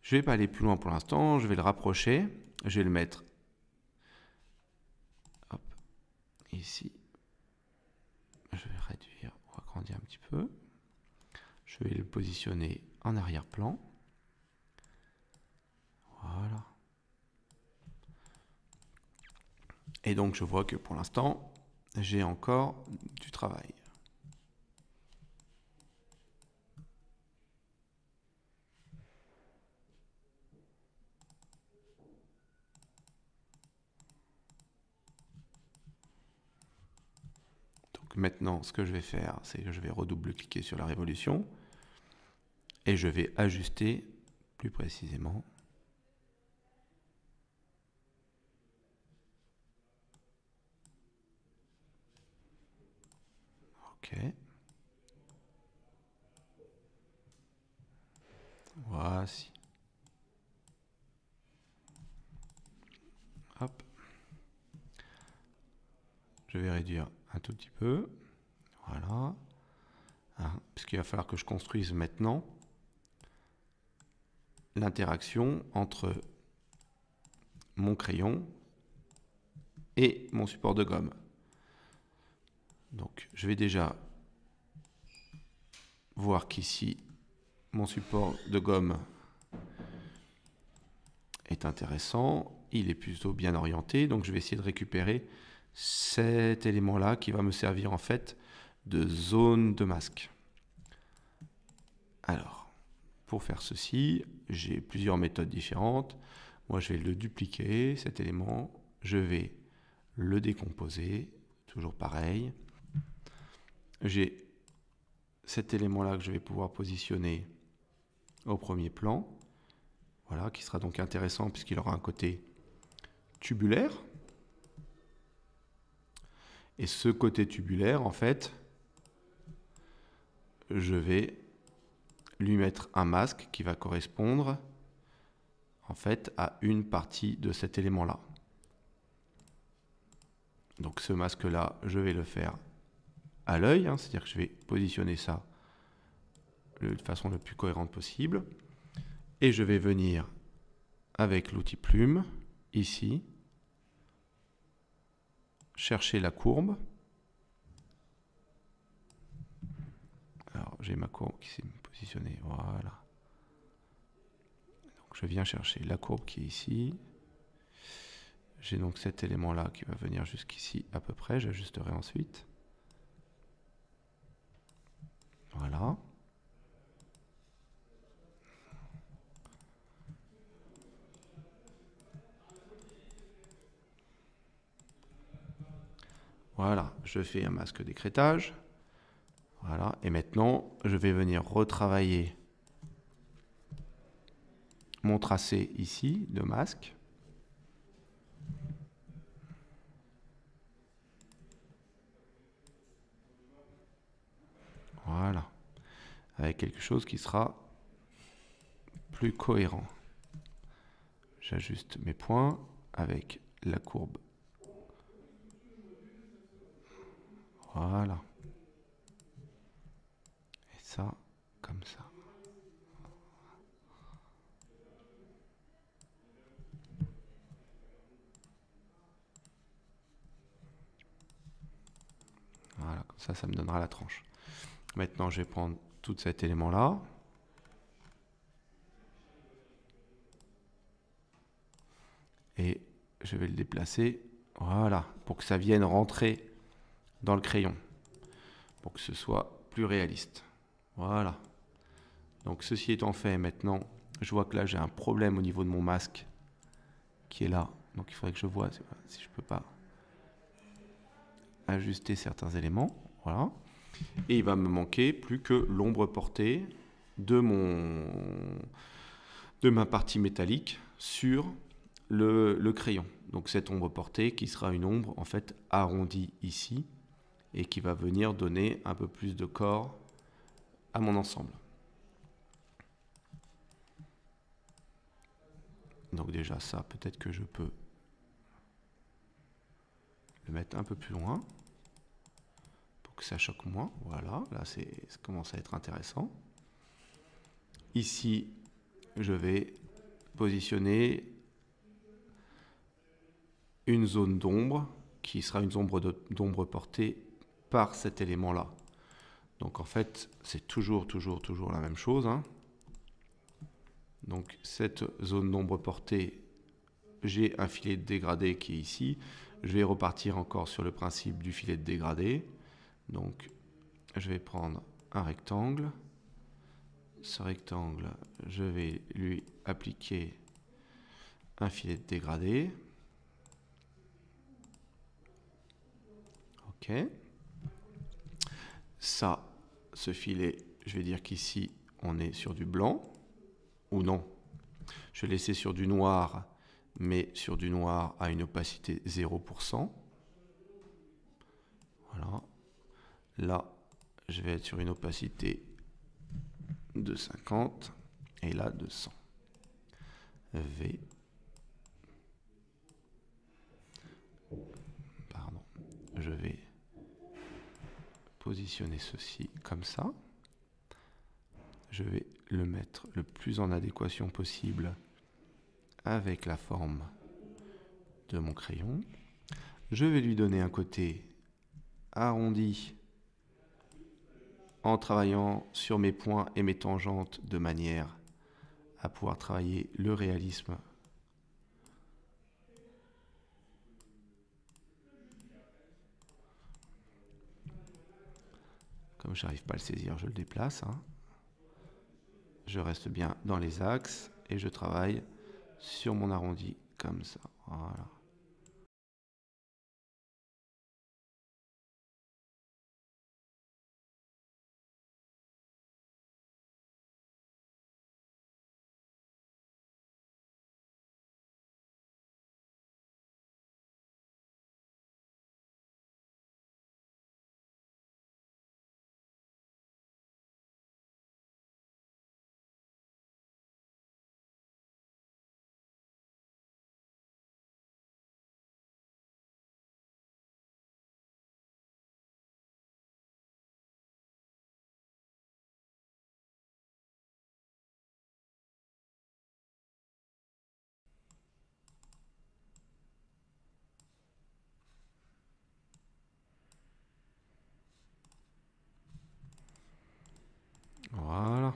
Je ne vais pas aller plus loin pour l'instant, je vais le rapprocher, je vais le mettre hop, ici. Je vais réduire ou agrandir un petit peu. Je vais le positionner en arrière-plan. Voilà. Et donc je vois que pour l'instant, j'ai encore du travail. Donc maintenant, ce que je vais faire, c'est que je vais redouble-cliquer sur la révolution et je vais ajuster plus précisément. Ok. Voici. Hop. Je vais réduire un tout petit peu. Voilà. Hein, puisqu'il va falloir que je construise maintenant l'interaction entre mon crayon et mon support de gomme. Donc je vais déjà voir qu'ici mon support de gomme est intéressant, il est plutôt bien orienté, donc je vais essayer de récupérer cet élément-là qui va me servir en fait de zone de masque. Alors, pour faire ceci, j'ai plusieurs méthodes différentes. Moi, je vais le dupliquer, cet élément, je vais le décomposer, toujours pareil. J'ai cet élément-là que je vais pouvoir positionner au premier plan, voilà, qui sera donc intéressant puisqu'il aura un côté tubulaire. Et ce côté tubulaire, en fait, je vais lui mettre un masque qui va correspondre en fait à une partie de cet élément-là. Donc ce masque-là, je vais le faire à l'œil, hein, c'est-à-dire que je vais positionner ça de façon la plus cohérente possible. Et je vais venir avec l'outil plume, ici, chercher la courbe. Alors j'ai ma courbe qui s'est positionnée, voilà. Donc je viens chercher la courbe qui est ici. J'ai donc cet élément-là qui va venir jusqu'ici à peu près. J'ajusterai ensuite. Voilà. Voilà, je fais un masque d'écrêtage. Voilà, et maintenant, je vais venir retravailler mon tracé ici de masque. Voilà, avec quelque chose qui sera plus cohérent. J'ajuste mes points avec la courbe. Voilà. Et ça, comme ça. Voilà, comme ça me donnera la tranche. Maintenant, je vais prendre tout cet élément-là. Et je vais le déplacer, voilà, pour que ça vienne rentrer dans le crayon. Pour que ce soit plus réaliste. Voilà. Donc ceci étant fait, maintenant, je vois que là j'ai un problème au niveau de mon masque qui est là. Donc il faudrait que je vois si je peux pas ajuster certains éléments. Voilà. Et il va me manquer plus que l'ombre portée de ma partie métallique sur le crayon. Donc cette ombre portée qui sera une ombre en fait arrondie ici et qui va venir donner un peu plus de corps à mon ensemble. Donc déjà ça, peut-être que je peux le mettre un peu plus loin pour que ça choque moins. Voilà, là ça commence à être intéressant. Ici, je vais positionner une zone d'ombre qui sera une zone d'ombre portée par cet élément-là. Donc en fait, c'est toujours la même chose, hein. Donc cette zone d'ombre portée, j'ai un filet de dégradé qui est ici. Je vais repartir encore sur le principe du filet de dégradé. Donc je vais prendre un rectangle. Ce rectangle, je vais lui appliquer un filet de dégradé. Ok. Ça, ce filet, je vais dire qu'ici, on est sur du blanc. Ou non. Je vais laisser sur du noir, mais sur du noir à une opacité 0%. Voilà. Là, je vais être sur une opacité de 50 et là de 100. V. Pardon. Je vais positionner ceci comme ça. Je vais le mettre le plus en adéquation possible avec la forme de mon crayon. Je vais lui donner un côté arrondi en travaillant sur mes points et mes tangentes de manière à pouvoir travailler le réalisme. Comme je n'arrive pas à le saisir, je le déplace, hein. Je reste bien dans les axes et je travaille sur mon arrondi comme ça. Voilà. Voilà.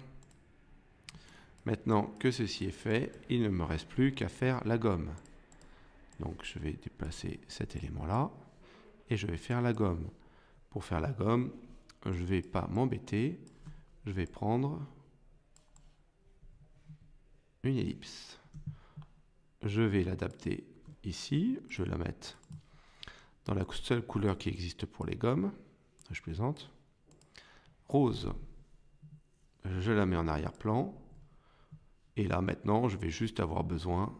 Maintenant que ceci est fait, il ne me reste plus qu'à faire la gomme. Donc je vais déplacer cet élément-là et je vais faire la gomme. Pour faire la gomme, je ne vais pas m'embêter, je vais prendre une ellipse. Je vais l'adapter ici, je vais la mettre dans la seule couleur qui existe pour les gommes. Je plaisante. Rose, je la mets en arrière-plan. Et là, maintenant, je vais juste avoir besoin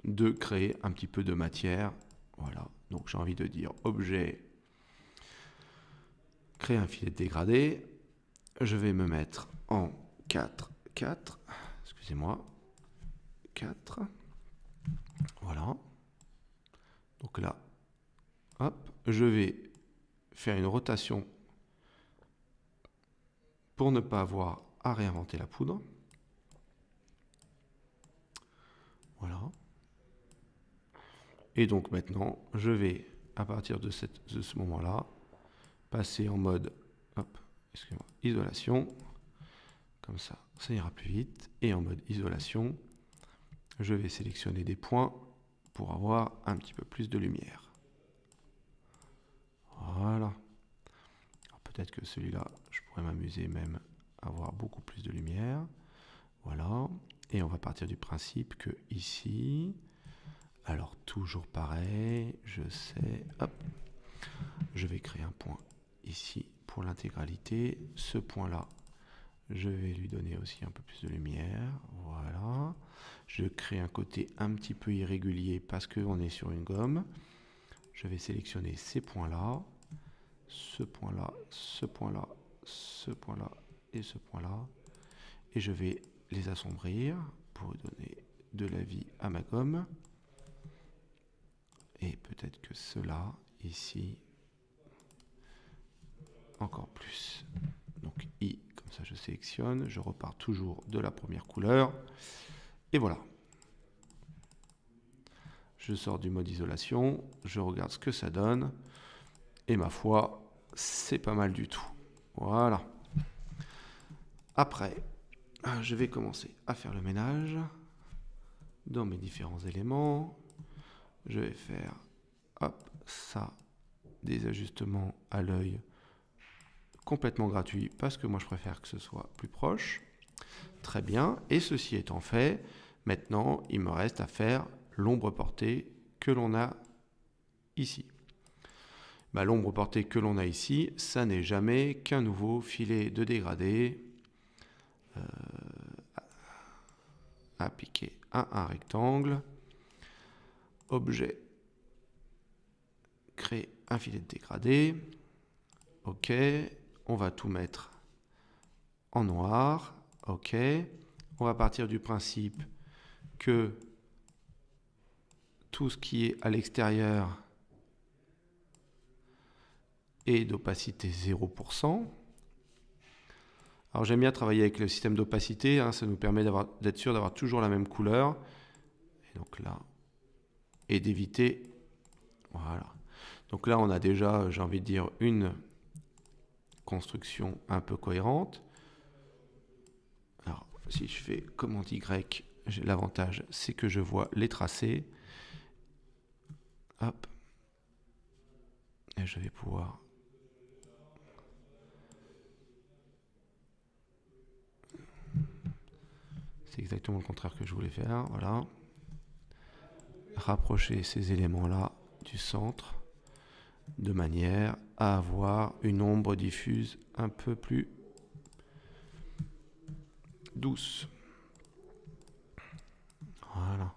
de créer un petit peu de matière. Voilà, donc j'ai envie de dire objet, créer un filet dégradé. Je vais me mettre en 4, excusez-moi, 4. Voilà. Donc là, hop, je vais faire une rotation pour ne pas avoir à réinventer la poudre. Voilà. Et donc maintenant, je vais, à partir de ce moment-là, passer en mode isolation. Comme ça ira plus vite. Et en mode isolation, je vais sélectionner des points pour avoir un petit peu plus de lumière. Voilà. Peut-être que celui-là, je pourrais m'amuser même à avoir beaucoup plus de lumière. Voilà. Et on va partir du principe que ici, alors toujours pareil, je sais, hop, je vais créer un point ici pour l'intégralité. Ce point-là, je vais lui donner aussi un peu plus de lumière. Voilà. Je crée un côté un petit peu irrégulier parce qu'on est sur une gomme. Je vais sélectionner ces points-là, ce point-là, ce point-là, ce point-là et ce point-là. Et je vais les assombrir pour donner de la vie à ma gomme. Et peut-être que cela, ici, encore plus. Donc I, comme ça je sélectionne, je repars toujours de la première couleur. Et voilà. Je sors du mode isolation, je regarde ce que ça donne. Et ma foi, c'est pas mal du tout. Voilà. Après, je vais commencer à faire le ménage dans mes différents éléments. Je vais faire, hop, ça, des ajustements à l'œil complètement gratuits parce que moi je préfère que ce soit plus proche. Très bien. Et ceci étant fait, maintenant, il me reste à faire l'ombre portée que l'on a ici. L'ombre portée que l'on a ici, ça n'est jamais qu'un nouveau filet de dégradé appliqué à un rectangle. Objet, créer un filet de dégradé. OK, on va tout mettre en noir. OK, on va partir du principe que tout ce qui est à l'extérieur est d'opacité 0%. Alors j'aime bien travailler avec le système d'opacité, hein, ça nous permet d'être sûr d'avoir toujours la même couleur. Et donc là, et d'éviter, voilà. Donc là on a déjà, j'ai envie de dire, une construction un peu cohérente. Alors si je fais commande Y, l'avantage c'est que je vois les tracés. Hop. Et je vais pouvoir c'est exactement le contraire que je voulais faire. Voilà. Rapprocher ces éléments-là du centre de manière à avoir une ombre diffuse un peu plus douce. Voilà.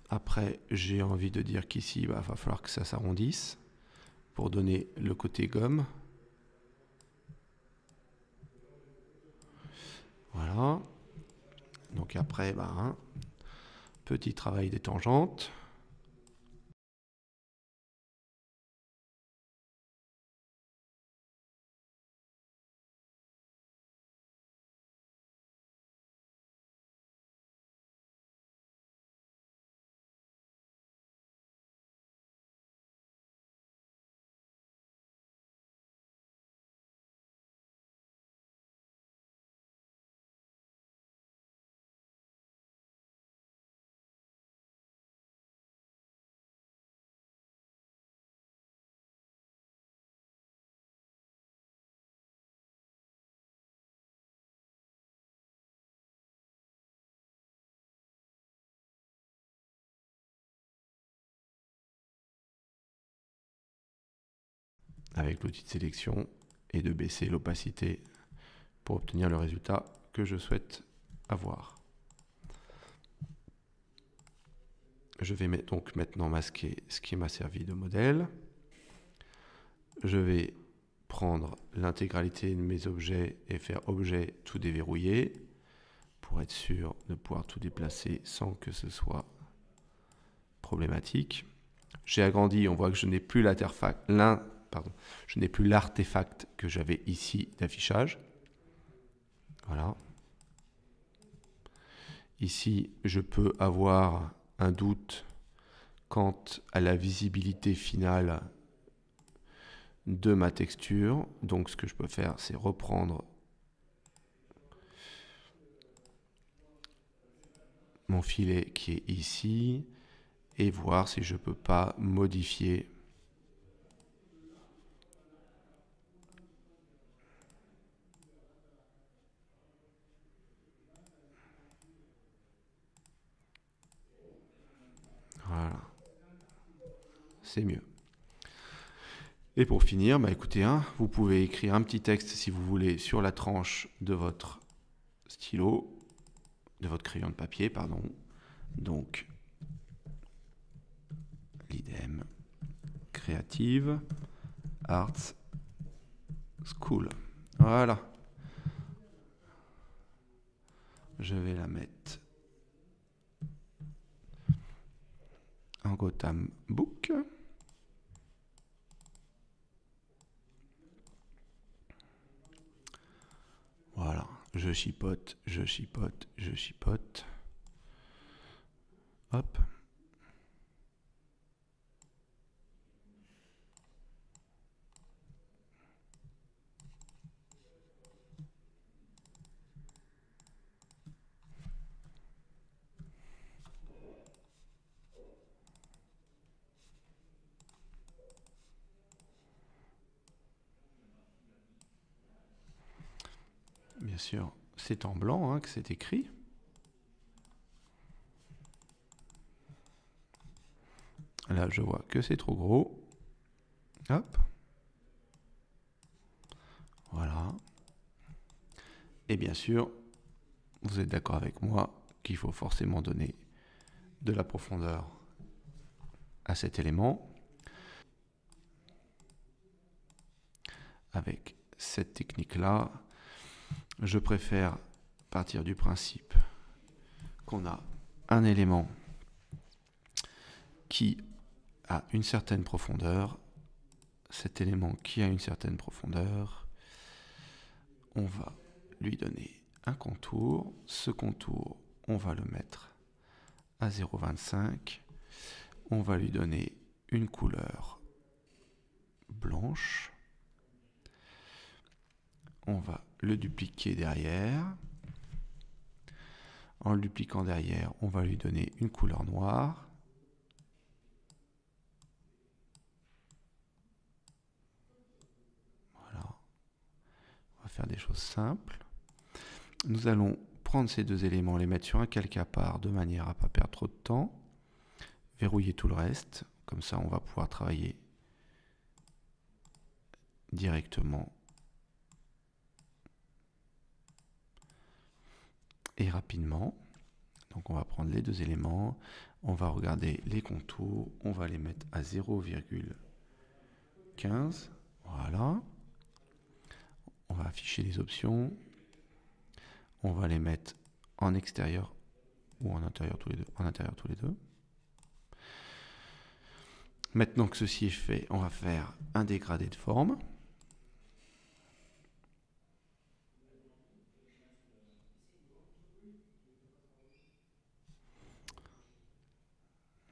Après, j'ai envie de dire qu'ici, il va falloir que ça s'arrondisse pour donner le côté gomme. Voilà. Donc après, petit travail des tangentes. avec l'outil de sélection et de baisser l'opacité pour obtenir le résultat que je souhaite avoir. Je vais donc maintenant masquer ce qui m'a servi de modèle. Je vais prendre l'intégralité de mes objets et faire objet tout déverrouiller pour être sûr de pouvoir tout déplacer sans que ce soit problématique. J'ai agrandi, on voit que je n'ai plus l'artefact que j'avais ici d'affichage. Voilà. Ici, je peux avoir un doute quant à la visibilité finale de ma texture. Donc ce que je peux faire, c'est reprendre mon filet qui est ici et voir si je peux pas modifier voilà, c'est mieux. Et pour finir, bah écoutez, vous pouvez écrire un petit texte si vous voulez sur la tranche de votre stylo, de votre crayon de papier, pardon. Donc, l'IDEM Creative Arts School. Voilà. Je vais la mettre en Gotham Book. Voilà, je chipote, je chipote, je chipote. Hop. Bien sûr, c'est en blanc que c'est écrit. Là, je vois que c'est trop gros. Hop. Voilà. Et bien sûr, vous êtes d'accord avec moi qu'il faut forcément donner de la profondeur à cet élément. Avec cette technique-là, je préfère partir du principe qu'on a un élément qui a une certaine profondeur. Cet élément qui a une certaine profondeur, on va lui donner un contour. Ce contour, on va le mettre à 0,25. On va lui donner une couleur blanche. On va le dupliquer derrière. En le dupliquant derrière, on va lui donner une couleur noire. Voilà. On va faire des choses simples. Nous allons prendre ces deux éléments, les mettre sur un calque à part de manière à ne pas perdre trop de temps. Verrouiller tout le reste. Comme ça, on va pouvoir travailler directement et rapidement. Donc on va prendre les deux éléments, on va regarder les contours, on va les mettre à 0,15. Voilà. On va afficher les options. On va les mettre en extérieur ou en intérieur tous les deux. En intérieur tous les deux. Maintenant que ceci est fait, on va faire un dégradé de forme.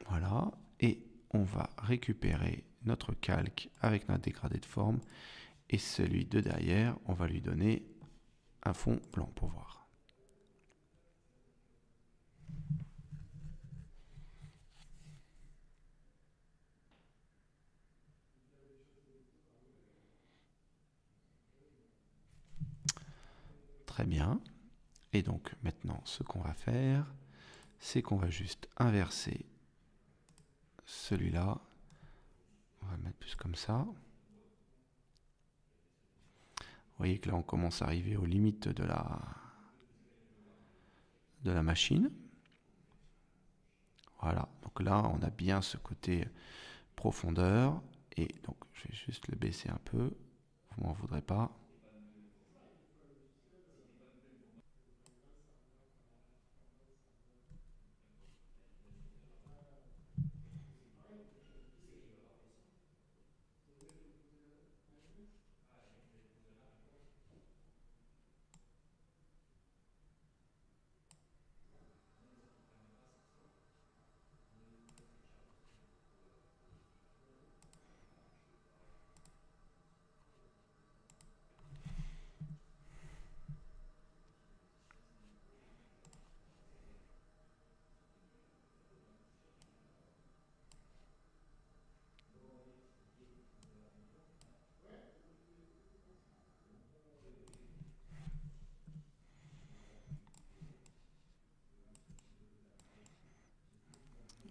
Voilà, et on va récupérer notre calque avec notre dégradé de forme et celui de derrière, on va lui donner un fond blanc pour voir. Très bien. Et donc maintenant, ce qu'on va faire, c'est qu'on va juste inverser celui-là. On va le mettre plus comme ça. voyez que là, on commence à arriver aux limites de la machine. Voilà, donc là, on a bien ce côté profondeur. Et donc, je vais juste le baisser un peu. Vous m'en voudrez pas.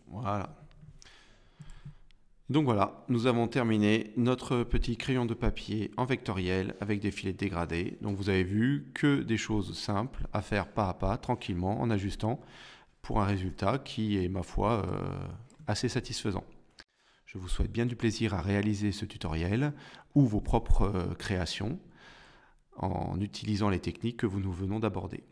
Voilà. Donc voilà, nous avons terminé notre petit crayon de papier en vectoriel avec des filets dégradés. Donc vous avez vu que des choses simples à faire pas à pas, tranquillement, en ajustant, pour un résultat qui est, ma foi, assez satisfaisant. Je vous souhaite bien du plaisir à réaliser ce tutoriel ou vos propres créations en utilisant les techniques que nous venons d'aborder.